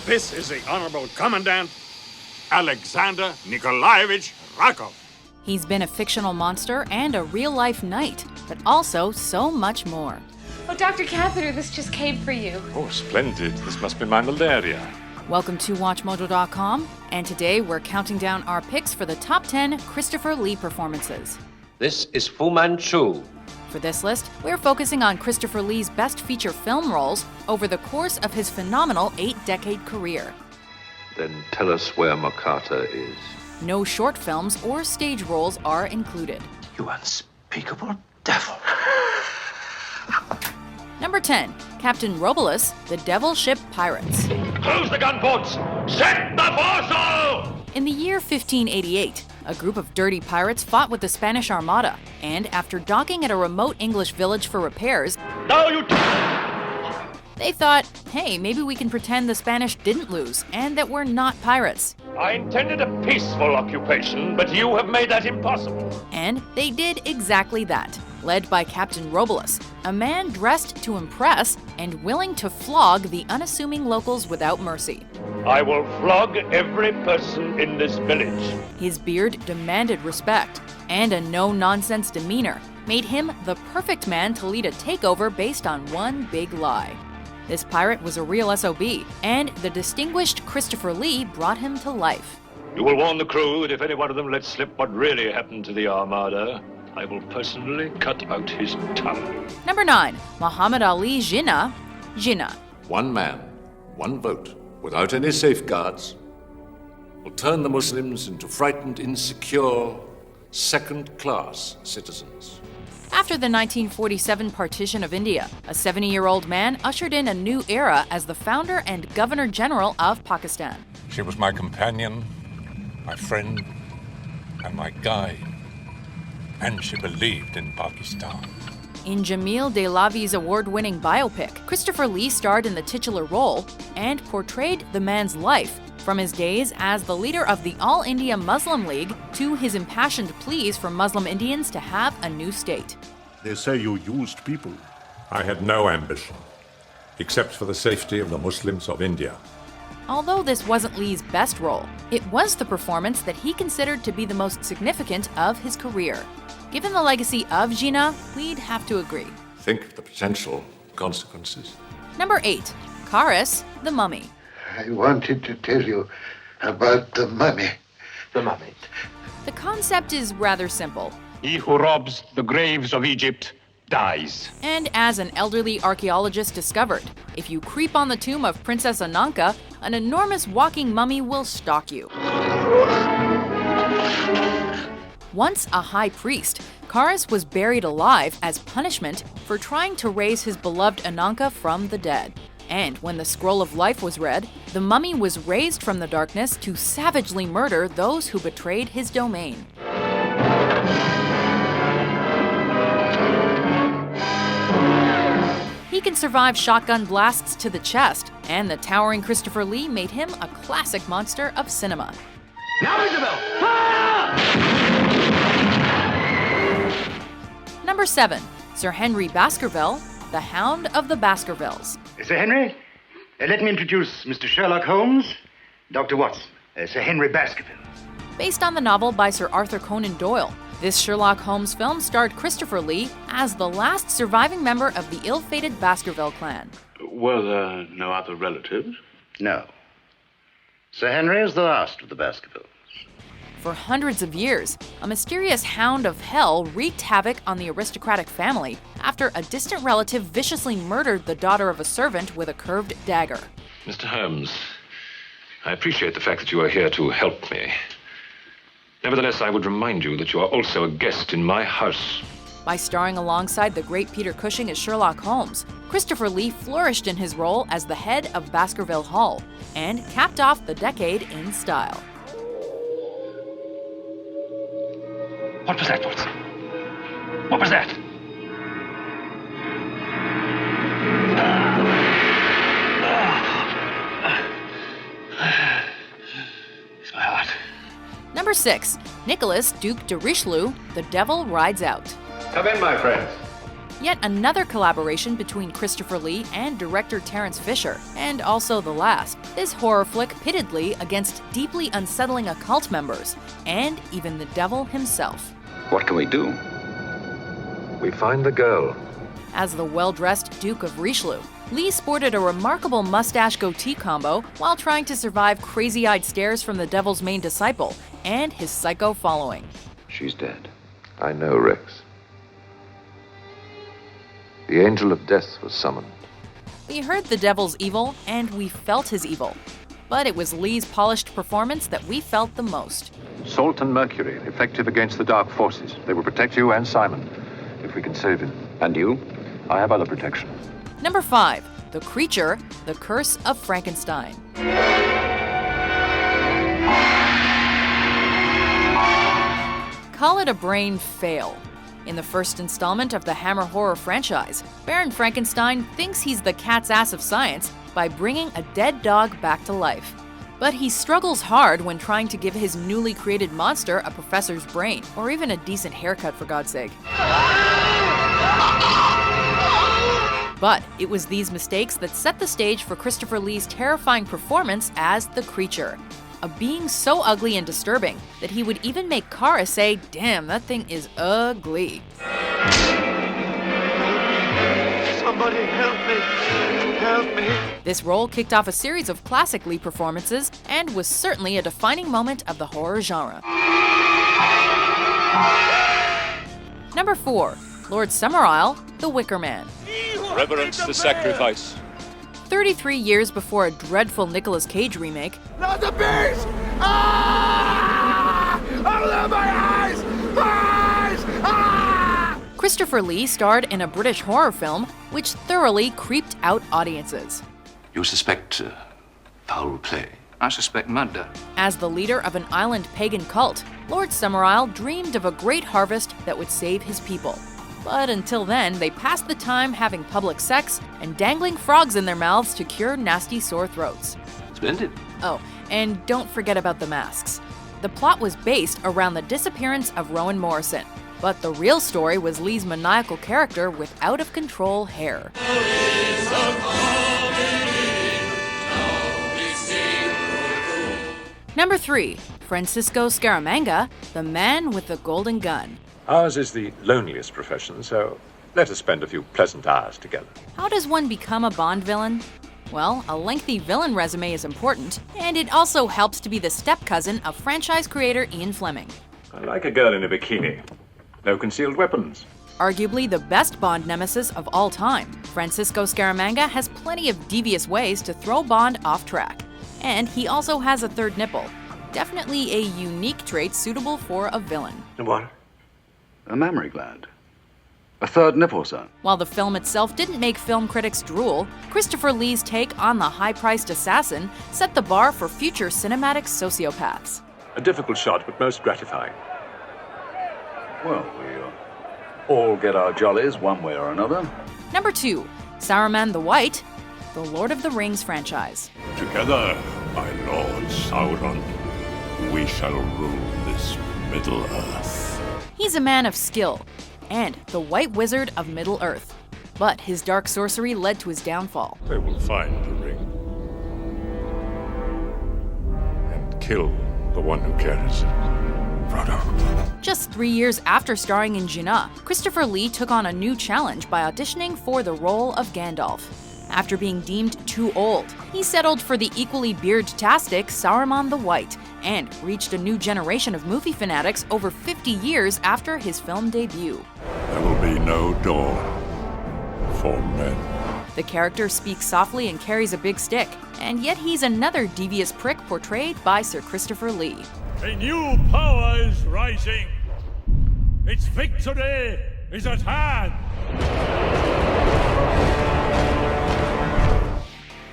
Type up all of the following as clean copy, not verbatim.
This is the Honorable Commandant Alexander Nikolaevich Rakov. He's been a fictional monster and a real-life knight, but also so much more. Oh, Dr. Catheter, this just came for you. Oh, splendid. This must be my malaria. Welcome to WatchMojo.com, and today we're counting down our picks for the top 10 Christopher Lee performances. This is Fu Manchu. For this list, we're focusing on Christopher Lee's best feature film roles over the course of his phenomenal 8-decade career. Then tell us where Makata is. No short films or stage roles are included. You unspeakable devil. Number 10, Captain Robolus, The Devil Ship Pirates. Close the gunboats! Set the foresail! In the year 1588, a group of dirty pirates fought with the Spanish Armada, and after docking at a remote English village for repairs, Now you they thought, hey, maybe we can pretend the Spanish didn't lose and that we're not pirates. I intended a peaceful occupation, but you have made that impossible. And they did exactly that, led by Captain Robolus, a man dressed to impress and willing to flog the unassuming locals without mercy. I will flog every person in this village. His beard demanded respect, and a no-nonsense demeanor made him the perfect man to lead a takeover based on one big lie. This pirate was a real SOB, and the distinguished Christopher Lee brought him to life. You will warn the crew that if any one of them lets slip what really happened to the Armada, I will personally cut out his tongue. Number 9, Muhammad Ali Jinnah, Jinnah. One man, one vote, without any safeguards, will turn the Muslims into frightened, insecure, second-class citizens. After the 1947 partition of India, a 70-year-old man ushered in a new era as the founder and governor-general of Pakistan. She was my companion, my friend, and my guide. And she believed in Pakistan. In Jamil Delavi's award-winning biopic, Christopher Lee starred in the titular role and portrayed the man's life, from his days as the leader of the All India Muslim League to his impassioned pleas for Muslim Indians to have a new state. They say you used people. I had no ambition, except for the safety of the Muslims of India. Although this wasn't Lee's best role, it was the performance that he considered to be the most significant of his career. Given the legacy of Jinnah, we'd have to agree. Think of the potential consequences. Number 8, Karis, the Mummy. I wanted to tell you about the mummy. The mummy. The concept is rather simple. He who robs the graves of Egypt dies. And as an elderly archaeologist discovered, if you creep on the tomb of Princess Ananka, an enormous walking mummy will stalk you. Once a high priest, Karis was buried alive as punishment for trying to raise his beloved Ananka from the dead. And when the Scroll of Life was read, the mummy was raised from the darkness to savagely murder those who betrayed his domain. He can survive shotgun blasts to the chest, and the towering Christopher Lee made him a classic monster of cinema. Now, Isabel! Fire! Number 7, Sir Henry Baskerville, the Hound of the Baskervilles. Sir Henry, let me introduce Mr. Sherlock Holmes, Dr. Watson, Sir Henry Baskerville. Based on the novel by Sir Arthur Conan Doyle, this Sherlock Holmes film starred Christopher Lee as the last surviving member of the ill-fated Baskerville clan. Were there no other relatives? No. Sir Henry is the last of the Baskervilles. For hundreds of years, a mysterious hound of hell wreaked havoc on the aristocratic family after a distant relative viciously murdered the daughter of a servant with a curved dagger. Mr. Holmes, I appreciate the fact that you are here to help me. Nevertheless, I would remind you that you are also a guest in my house. By starring alongside the great Peter Cushing as Sherlock Holmes, Christopher Lee flourished in his role as the head of Baskerville Hall and capped off the decade in style. What was that, Watson? What was that? It's my heart. Number 6, Nicholas, Duc de Richelieu, The Devil Rides Out. Come in, my friends. Yet another collaboration between Christopher Lee and director Terence Fisher, and also the last. This horror flick pitted Lee against deeply unsettling occult members, and even the devil himself. What can we do? We find the girl. As the well-dressed Duke of Richelieu, Lee sported a remarkable mustache-goatee combo while trying to survive crazy-eyed stares from the devil's main disciple and his psycho following. She's dead. I know, Rex. The angel of death was summoned. We heard the devil's evil, and we felt his evil. But it was Lee's polished performance that we felt the most. Salt and mercury, effective against the dark forces. They will protect you and Simon, if we can save him. And you? I have other protection. Number 5. The Creature, The Curse of Frankenstein. Call it a brain fail. In the first installment of the Hammer horror franchise, Baron Frankenstein thinks he's the cat's ass of science by bringing a dead dog back to life. But he struggles hard when trying to give his newly created monster a professor's brain, or even a decent haircut for God's sake. But it was these mistakes that set the stage for Christopher Lee's terrifying performance as the Creature. A being so ugly and disturbing that he would even make Kara say, "Damn, that thing is ugly." Somebody help me! Help me! This role kicked off a series of classic Lee performances and was certainly a defining moment of the horror genre. Number 4. Lord Summerisle, The Wicker Man. Reverence the sacrifice. 33 years before a dreadful Nicolas Cage remake, Not the beast! Ah! Open my eyes! My eyes! Ah! Christopher Lee starred in a British horror film which thoroughly creeped out audiences. You suspect foul play? I suspect murder. As the leader of an island pagan cult, Lord Summerisle dreamed of a great harvest that would save his people. But until then, they passed the time having public sex and dangling frogs in their mouths to cure nasty sore throats. Splendid. Oh, and don't forget about the masks. The plot was based around the disappearance of Rowan Morrison, but the real story was Lee's maniacal character with out-of-control hair. Number 3. Francisco Scaramanga, The Man with the Golden Gun. Ours is the loneliest profession, so let us spend a few pleasant hours together. How does one become a Bond villain? Well, a lengthy villain resume is important, and it also helps to be the step-cousin of franchise creator Ian Fleming. I like a girl in a bikini. No concealed weapons. Arguably the best Bond nemesis of all time, Francisco Scaramanga has plenty of devious ways to throw Bond off track. And he also has a third nipple. Definitely a unique trait suitable for a villain. What? A mammary gland. A third nipple, sir. While the film itself didn't make film critics drool, Christopher Lee's take on the high-priced assassin set the bar for future cinematic sociopaths. A difficult shot, but most gratifying. Well, we all get our jollies one way or another. Number 2. Saruman the White, the Lord of the Rings franchise. Together, my Lord Sauron, we shall rule this Middle-earth. He's a man of skill, and the White Wizard of Middle-earth. But his dark sorcery led to his downfall. They will find the ring and kill the one who carries it. Frodo. Just 3 years after starring in Jinnah, Christopher Lee took on a new challenge by auditioning for the role of Gandalf. After being deemed too old, he settled for the equally beard-tastic Saruman the White and reached a new generation of movie fanatics over 50 years after his film debut. There will be no door for men. The character speaks softly and carries a big stick, and yet he's another devious prick portrayed by Sir Christopher Lee. A new power is rising. Its victory is at hand.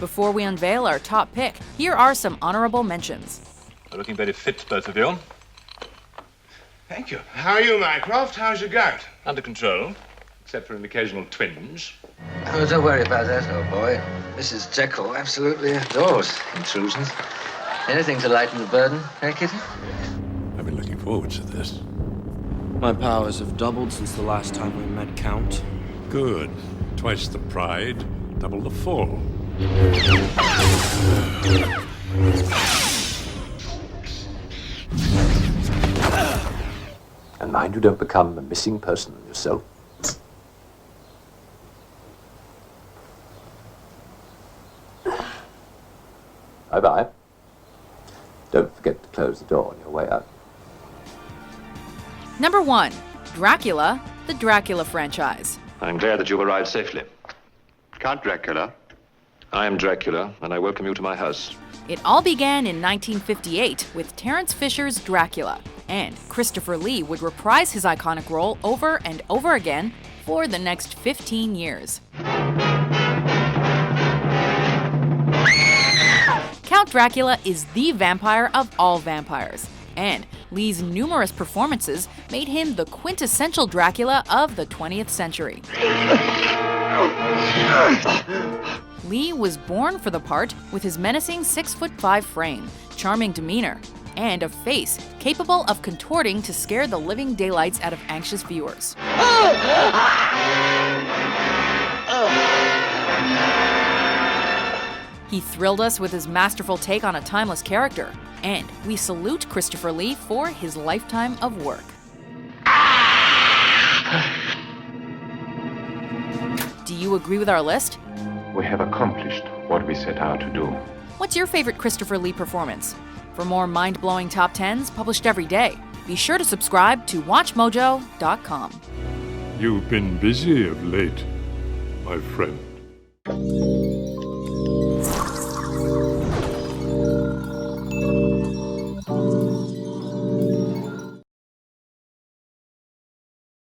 Before we unveil our top pick, here are some honorable mentions. You're looking very fit, both of you. Thank you. How are you, Mycroft? How's your gout? Under control, except for an occasional twinge. Oh, don't worry about that, old boy. Mrs. Jekyll absolutely adores intrusions. Anything to lighten the burden, eh, Kitty? I've been looking forward to this. My powers have doubled since the last time we met, Count. Good. Twice the pride, double the fall. And mind you don't become a missing person yourself. Bye-bye. Don't forget to close the door on your way out. Number 1. Dracula, the Dracula franchise. I'm glad that you've arrived safely. Count Dracula. I am Dracula, and I welcome you to my house. It all began in 1958 with Terence Fisher's Dracula, and Christopher Lee would reprise his iconic role over and over again for the next 15 years. Count Dracula is the vampire of all vampires, and Lee's numerous performances made him the quintessential Dracula of the 20th century. Lee was born for the part with his menacing 6'5" frame, charming demeanor, and a face capable of contorting to scare the living daylights out of anxious viewers. He thrilled us with his masterful take on a timeless character, and we salute Christopher Lee for his lifetime of work. Do you agree with our list? We have accomplished what we set out to do. What's your favorite Christopher Lee performance? For more mind-blowing top 10s published every day, be sure to subscribe to WatchMojo.com. You've been busy of late, my friend.